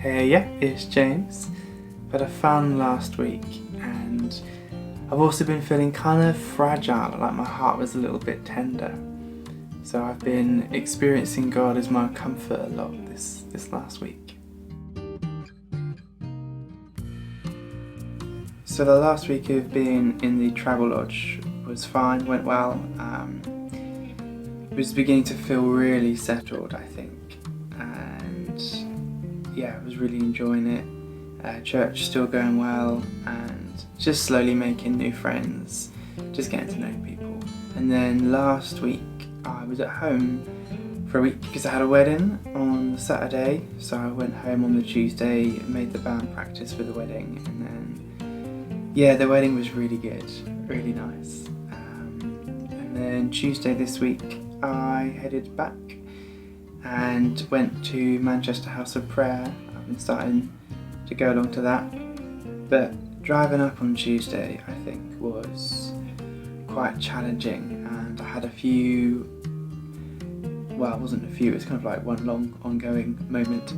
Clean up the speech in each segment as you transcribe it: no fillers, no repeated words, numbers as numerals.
Hey, yeah, it's James. Had a fun last week and I've also been feeling kind of fragile, like my heart was a little bit tender. So I've been experiencing God as my comfort a lot this last week. So the last week of being in the travel lodge was fine, went well. Was beginning to feel really settled, I think, and yeah, I was really enjoying it. Church still going well, and just slowly making new friends, just getting to know people. And then last week I was at home for a week because I had a wedding on Saturday, so I went home on the Tuesday, made the band practice for the wedding, and then yeah, the wedding was really good, really nice. And then Tuesday this week I headed back and went to Manchester House of Prayer. I've been starting to go along to that, but driving up on Tuesday I think was quite challenging, and I had a few, well, it wasn't a few, it's kind of like one long ongoing moment.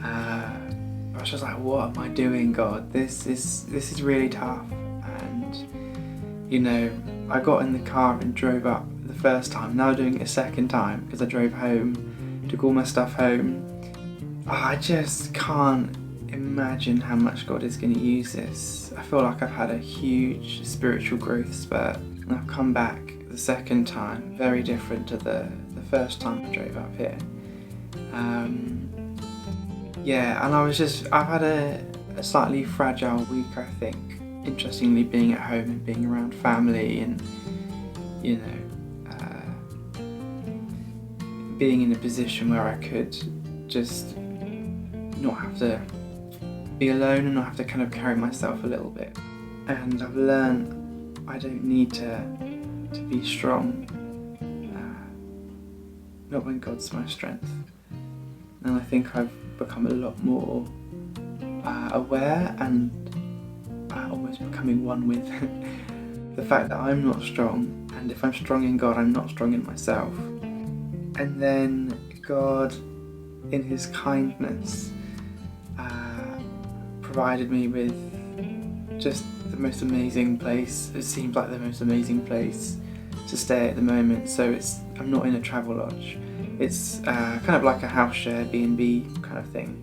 I was just like, what am I doing, God? This is really tough. And you know, I got in the car and drove up the first time, now doing it a second time because I drove home, took all my stuff home. I just can't imagine how much God is going to use this. I feel like I've had a huge spiritual growth spurt, and I've come back the second time very different to the first time I drove up here. Yeah, and I've had a slightly fragile week, I think. Interestingly, being at home and being around family and, you know, being in a position where I could just not have to be alone and not have to kind of carry myself a little bit. And I've learned I don't need to be strong, not when God's my strength. And I think I've become a lot more aware and almost becoming one with the fact that I'm not strong, and if I'm strong in God, I'm not strong in myself. And then God, in His kindness, provided me with just the most amazing place. It seems like the most amazing place to stay at the moment. So I'm not in a travel lodge. It's kind of like a house share, B&B kind of thing.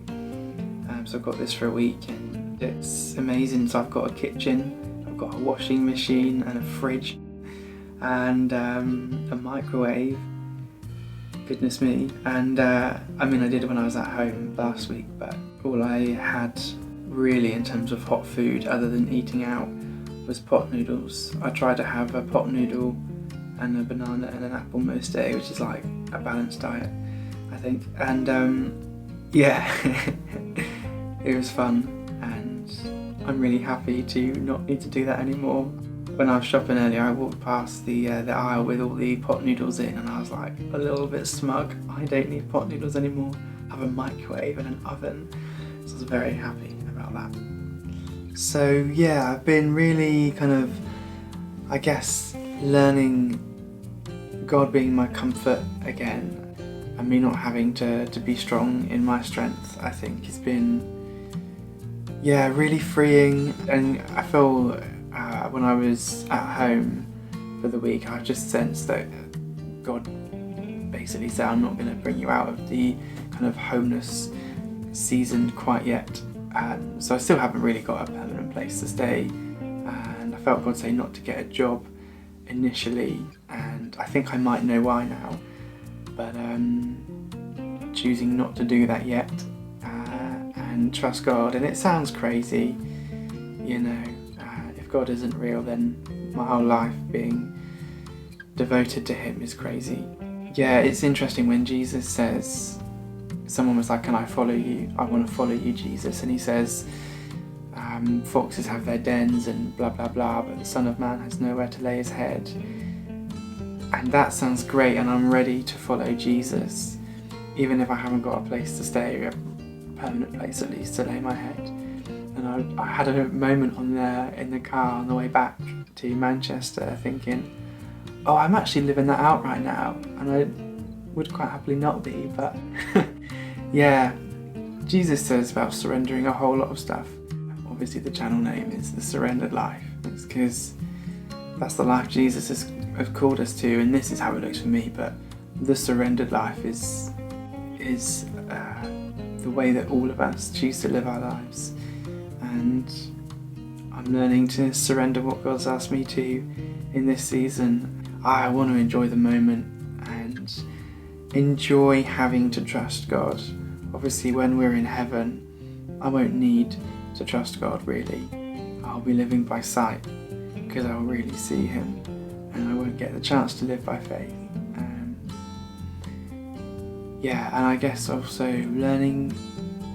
So I've got this for a week and it's amazing. So I've got a kitchen, I've got a washing machine and a fridge and a microwave. Goodness me. And I did it when I was at home last week, but all I had really in terms of hot food other than eating out was pot noodles. I try to have a pot noodle and a banana and an apple most day, which is like a balanced diet, I think. And yeah, it was fun, and I'm really happy to not need to do that anymore. When I was shopping earlier, I walked past the aisle with all the pot noodles in, and I was like a little bit smug. I don't need pot noodles anymore. I have a microwave and an oven, so I was very happy about that. So yeah, I've been really kind of, I guess, learning God being my comfort again, and me not having to be strong in my strength, I think has been, yeah, really freeing. And I feel when I was at home for the week, I just sensed that God basically said, I'm not going to bring you out of the kind of homeless season quite yet. So I still haven't really got a permanent place to stay, and I felt God say not to get a job initially, and I think I might know why now, but choosing not to do that yet, and trust God. And it sounds crazy, you know, if God isn't real, then my whole life being devoted to Him is crazy. Yeah, it's interesting when Jesus says, someone was like, can I follow you? I want to follow you, Jesus. And He says, foxes have their dens and blah blah blah, but the Son of Man has nowhere to lay His head. And that sounds great, and I'm ready to follow Jesus, even if I haven't got a place to stay, a permanent place at least to lay my head. And I had a moment in the car on the way back to Manchester thinking, oh, I'm actually living that out right now, and I would quite happily not be, but yeah, Jesus says about surrendering a whole lot of stuff. Obviously the channel name is The Surrendered Life. It's because that's the life Jesus has called us to, and this is how it looks for me, but the surrendered life is the way that all of us choose to live our lives. And I'm learning to surrender what God's asked me to in this season. I want to enjoy the moment and enjoy having to trust God. Obviously when we're in heaven, I won't need to trust God really. I'll be living by sight because I'll really see Him, and I won't get the chance to live by faith. And I guess also learning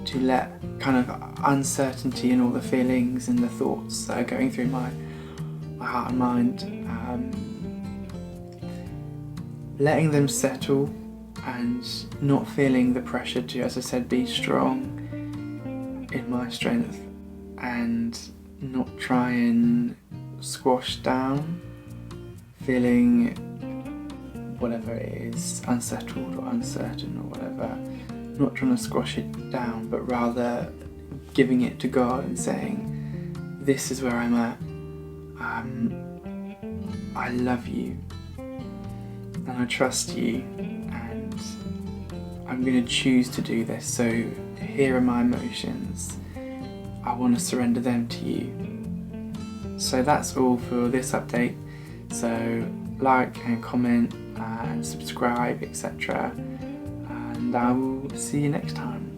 to let kind of uncertainty and all the feelings and the thoughts that are going through my heart and mind, letting them settle and not feeling the pressure to, as I said, be strong in my strength and not try and squash down feeling whatever it is, unsettled or uncertain or whatever, not trying to squash it down, but rather giving it to God and saying, this is where I'm at, I love you and I trust you, and I'm going to choose to do this, so here are my emotions, I want to surrender them to you. So that's all for this update, so like and comment and subscribe, etc. And I will see you next time.